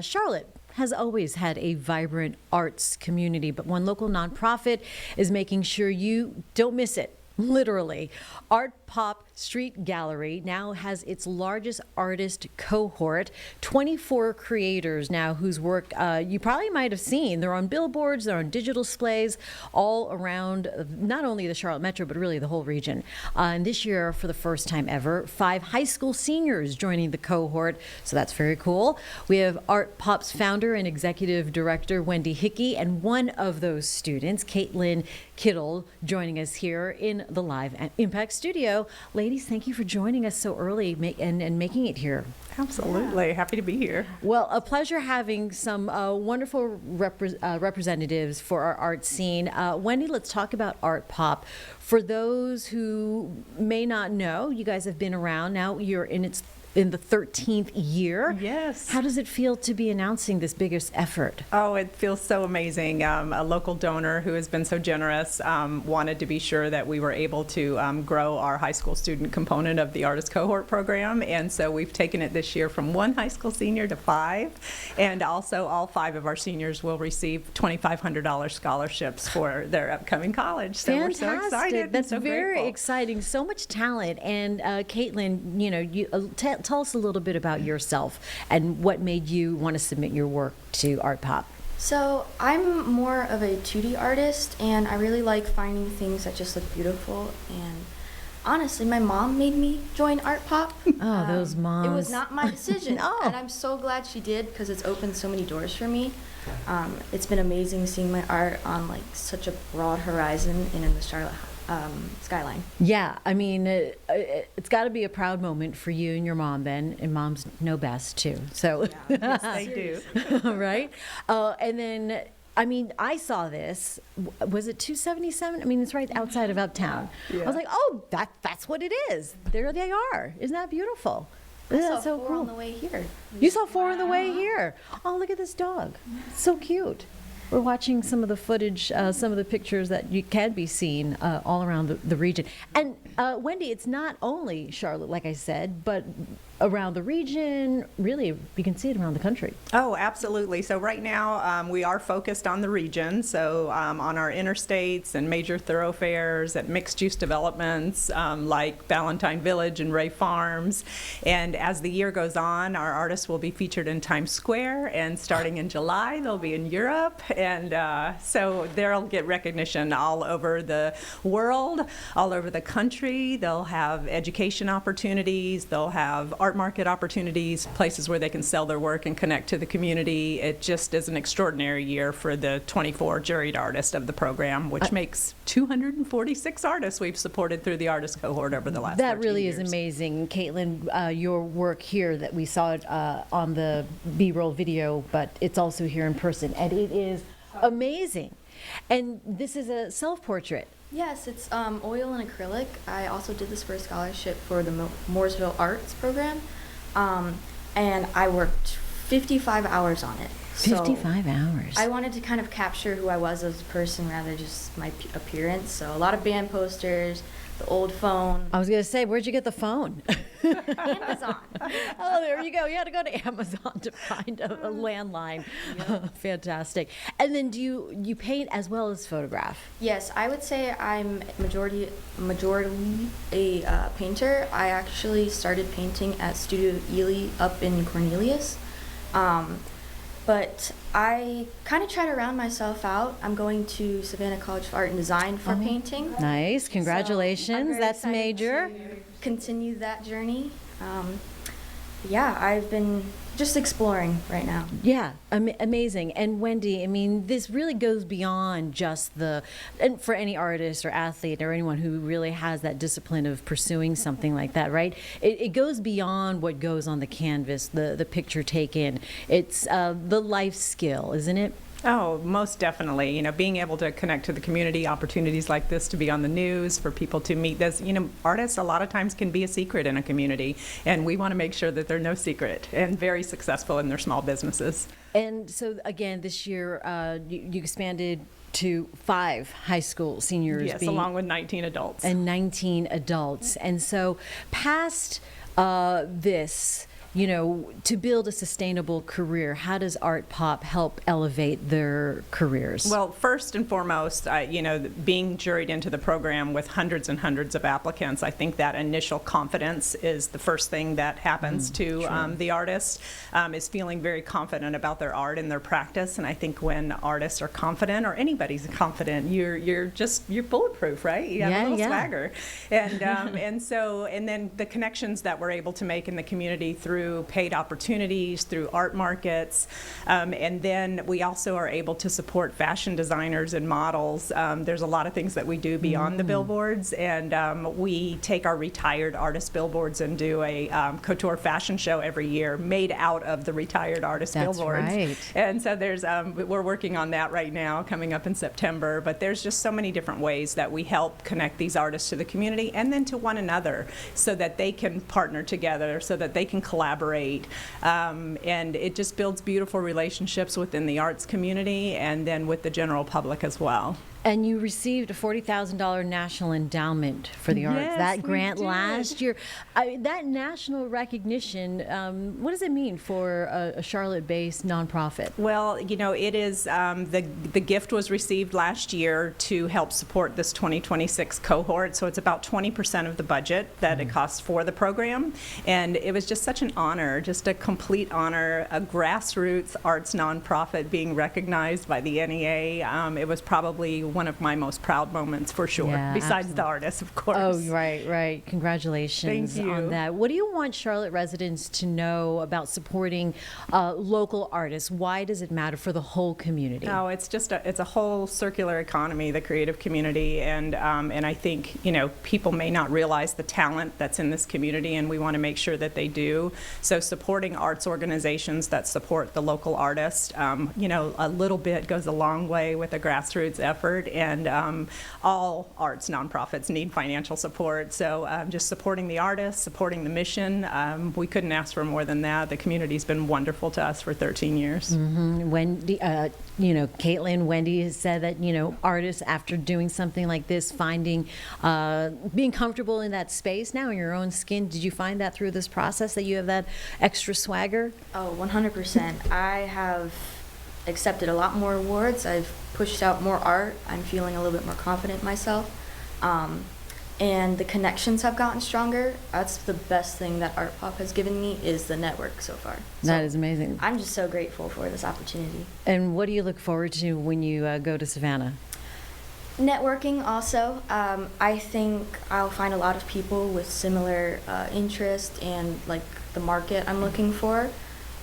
Charlotte has always had a vibrant arts community, but one local nonprofit is making sure you don't miss it. Literally. ArtPop Street Gallery now has its largest artist cohort, 24 creators now whose work you probably might have seen. They're on billboards, they're on digital displays all around not only the Charlotte Metro, but really the whole region. And this year, for the first time ever, 5 high school seniors joining the cohort, so that's very cool. We have ArtPop's founder and executive director, Wendy Hickey, and one of those students, Caitlin Kittle, joining us here in the Live Impact studio. Ladies, thank you for joining us so early and making it here. Absolutely. Yeah. Happy to be here. Well, a pleasure having some wonderful representatives for our art scene. Wendy, let's talk about ArtPop. For those who may not know, you guys have been around now. You're in the 13th year. Yes. How does it feel to be announcing this biggest effort? Oh, it feels so amazing. A local donor who has been so generous wanted to be sure that we were able to grow our high school student component of the Artist Cohort program. And so we've taken it this year from 1 high school senior to 5. And also all 5 of our seniors will receive $2,500 scholarships for their upcoming college. So Fantastic. We're so excited. That's so very grateful. exciting. So much talent. And Caitlin, tell us a little bit about yourself and what made you want to submit your work to ArtPop. So I'm more of a 2D artist, and I really like finding things that just look beautiful. And honestly, my mom made me join ArtPop. Oh, those moms. It was not my decision, No. and I'm so glad she did because it's opened so many doors for me. It's been amazing seeing my art on like such a broad horizon and in the Charlotte skyline. Yeah, I mean, it's got to be a proud moment for you and your mom then, and moms know best too. So, Yes, they do. right? And then, I mean, I saw this. Was it 277? I mean, it's right outside of Uptown. Yeah. I was like, oh, that's what it is. There they are. Isn't that beautiful? I Isn't saw that so 4 cool? on the way here. You saw 4 on the way here. Oh, look at this dog. So cute. We're watching some of the footage, some of the pictures that you can be seen all around the region. And Wendy, it's not only Charlotte, like I said, but around the region, really, you can see it around the country. Oh, absolutely. So right now we are focused on the region, so on our interstates and major thoroughfares at mixed-use developments like Ballantyne Village and Ray Farms. And as the year goes on, our artists will be featured in Times Square, and starting in July, they'll be in Europe. And so they'll get recognition all over the world, all over the country. They'll have education opportunities. They'll have art market opportunities, places where they can sell their work and connect to the community. It just is an extraordinary year for the 24 juried artists of the program, which makes 246 artists we've supported through the artist cohort over the last 13 That really years. is amazing. Caitlin, your work here that we saw it on the B-roll video, but it's also here in person, and it is amazing. And this is a self-portrait. Yes, it's oil and acrylic. I also did this for a scholarship for the Mooresville Arts program, and I worked 55 hours on it. 55 hours. I wanted to kind of capture who I was as a person rather than just my appearance. So a lot of band posters, the old phone. I was going to say, where'd you get the phone? Amazon. Oh, there you go. You had to go to Amazon to find a landline. Fantastic. And then do you paint as well as photograph? Yes, I would say I'm majority a painter. I actually started painting at Studio Ely up in Cornelius. But I kind of try to round myself out. I'm going to Savannah College of Art and Design for painting. Nice. So I'm Congratulations. very That's excited major. to continue that journey. Yeah, I've been just exploring right now. Yeah, amazing. And Wendy, I mean, this really goes beyond just and for any artist or athlete or anyone who really has that discipline of pursuing something like that, right? It goes beyond what goes on the canvas, the picture taken. It's the life skill, isn't it? Oh, most definitely. You know, being able to connect to the community, opportunities like this to be on the news, for people to meet this. You know, artists a lot of times can be a secret in a community, and we want to make sure that they're no secret and very successful in their small businesses. And so, again, this year you expanded to 5 high school seniors. Yes, along with 19 adults. And 19 adults. And so past this, to build a sustainable career? How does ArtPop help elevate their careers? Well, first and foremost, being juried into the program with hundreds and hundreds of applicants, I think that initial confidence is the first thing that happens to the artist, is feeling very confident about their art and their practice. And I think when artists are confident, or anybody's confident, you're bulletproof, right? You have a little swagger. And then the connections that we're able to make in the community through paid opportunities, through art markets, and then we also are able to support fashion designers and models. There's a lot of things that we do beyond the billboards, and we take our retired artist billboards and do a couture fashion show every year made out of the retired artist billboards. Right. And so we're working on that right now, coming up in September, but there's just so many different ways that we help connect these artists to the community and then to one another so that they can partner together, so that they can collaborate. And it just builds beautiful relationships within the arts community and then with the general public as well. And you received a $40,000 national endowment for the arts. Yes, that we grant did. last year. That national recognition, what does it mean for a Charlotte-based nonprofit? Well, it is, the gift was received last year to help support this 2026 cohort. So it's about 20% of the budget that it costs for the program. And it was just such an honor, just a complete honor, a grassroots arts nonprofit being recognized by the NEA. It was probably one of my most proud moments for sure, besides absolutely. the artists, of course. Oh, right. Congratulations Thank you. on that. What do you want Charlotte residents to know about supporting local artists? Why does it matter for the whole community? Oh, it's a whole circular economy, the creative community, and I think people may not realize the talent that's in this community, and we want to make sure that they do. So supporting arts organizations that support the local artist, a little bit goes a long way with a grassroots effort, and all arts nonprofits need financial support. So just supporting the artists, supporting the mission, we couldn't ask for more than that. The community's been wonderful to us for 13 years. Wendy, Caitlin, Wendy has said that, artists, after doing something like this, finding, being comfortable in that space now in your own skin. Did you find that through this process that you have that extra swagger? Oh, 100%. I have accepted a lot more awards. I've pushed out more art. I'm feeling a little bit more confident in myself. And the connections have gotten stronger. That's the best thing that ArtPop has given me, is the network so far. That is amazing. I'm just so grateful for this opportunity. And what do you look forward to when you go to Savannah? Networking also. I think I'll find a lot of people with similar interest and like the market I'm looking for.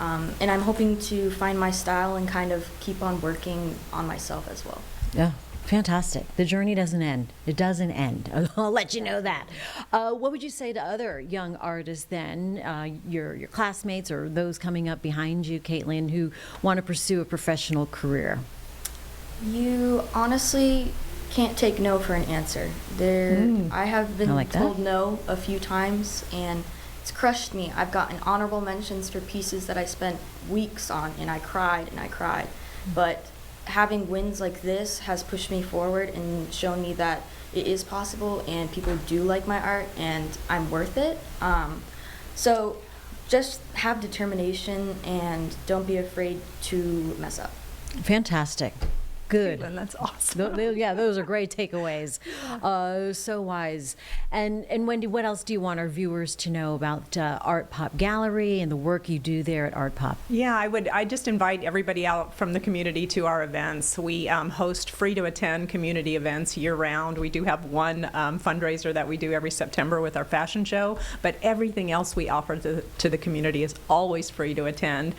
And I'm hoping to find my style and kind of keep on working on myself as well. Yeah, fantastic. The journey doesn't end. It doesn't end. I'll let you know that. What would you say to other young artists then, your classmates or those coming up behind you, Caitlin, who want to pursue a professional career? You honestly can't take no for an answer. I have been told no a few times, and it's crushed me. I've gotten honorable mentions for pieces that I spent weeks on, and I cried and I cried. But having wins like this has pushed me forward and shown me that it is possible and people do like my art and I'm worth it. So just have determination and don't be afraid to mess up. Fantastic. Good. Caitlin, that's awesome. Yeah, those are great takeaways. So wise. And Wendy, what else do you want our viewers to know about ArtPop Gallery and the work you do there at ArtPop? Yeah, I just invite everybody out from the community to our events. We host free-to-attend community events year-round. We do have one fundraiser that we do every September with our fashion show, but everything else we offer to the community is always free to attend.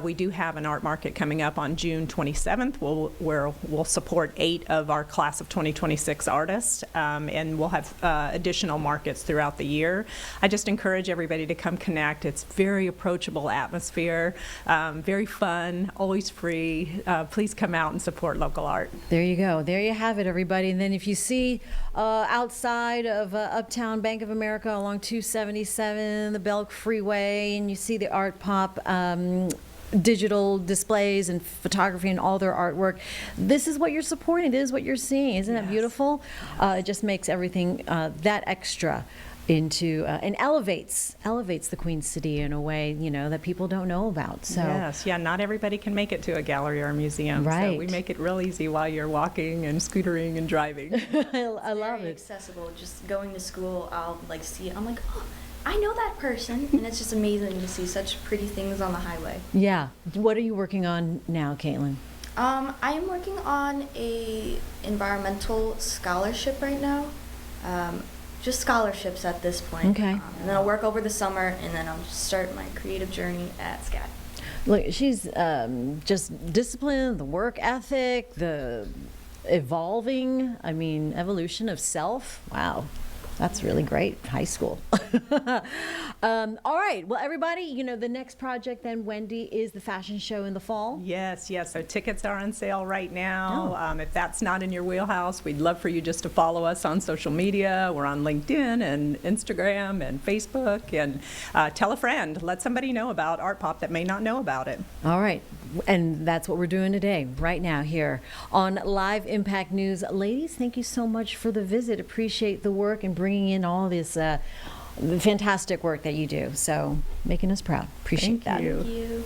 We do have an art market coming up on June 27th, where we'll support 8 of our class of 2026 artists, and we'll have additional markets throughout the year. I just encourage everybody to come connect. It's very approachable atmosphere, very fun, always free. Please come out and support local art. There you go. There you have it, everybody. And then if you see outside of Uptown Bank of America along 277, the Belk Freeway, and you see the ArtPop digital displays and photography and all their artwork, this is what you're supporting. This is what you're seeing. Isn't that beautiful? It just makes everything that extra. into and elevates the Queen City in a way, you know, that people don't know about. So yes, yeah, not everybody can make it to a gallery or a museum. Right. So we make it real easy while you're walking and scootering and driving. I love Very it. accessible. Just going to school, I'll like see it. I'm like, oh, I know that person, and it's just amazing to see such pretty things on the highway. Yeah. What are you working on now, Caitlin? I am working on a environmental scholarship right now. Just scholarships at this point. Okay. And then I'll work over the summer, and then I'll just start my creative journey at SCAD. Look, she's just discipline, the work ethic, the evolving, evolution of self. Wow. That's really great. High school. All right. Well, everybody, you know, the next project then, Wendy, is the fashion show in the fall. Yes, yes. So tickets are on sale right now. Oh. If that's not in your wheelhouse, we'd love for you just to follow us on social media. We're on LinkedIn and Instagram and Facebook. And tell a friend. Let somebody know about ArtPop that may not know about it. All right. And that's what we're doing today, right now, here on Live Impact News. Ladies, thank you so much for the visit. Appreciate the work and bringing in all this fantastic work that you do. So making us proud. Appreciate Thank that. you. Thank you.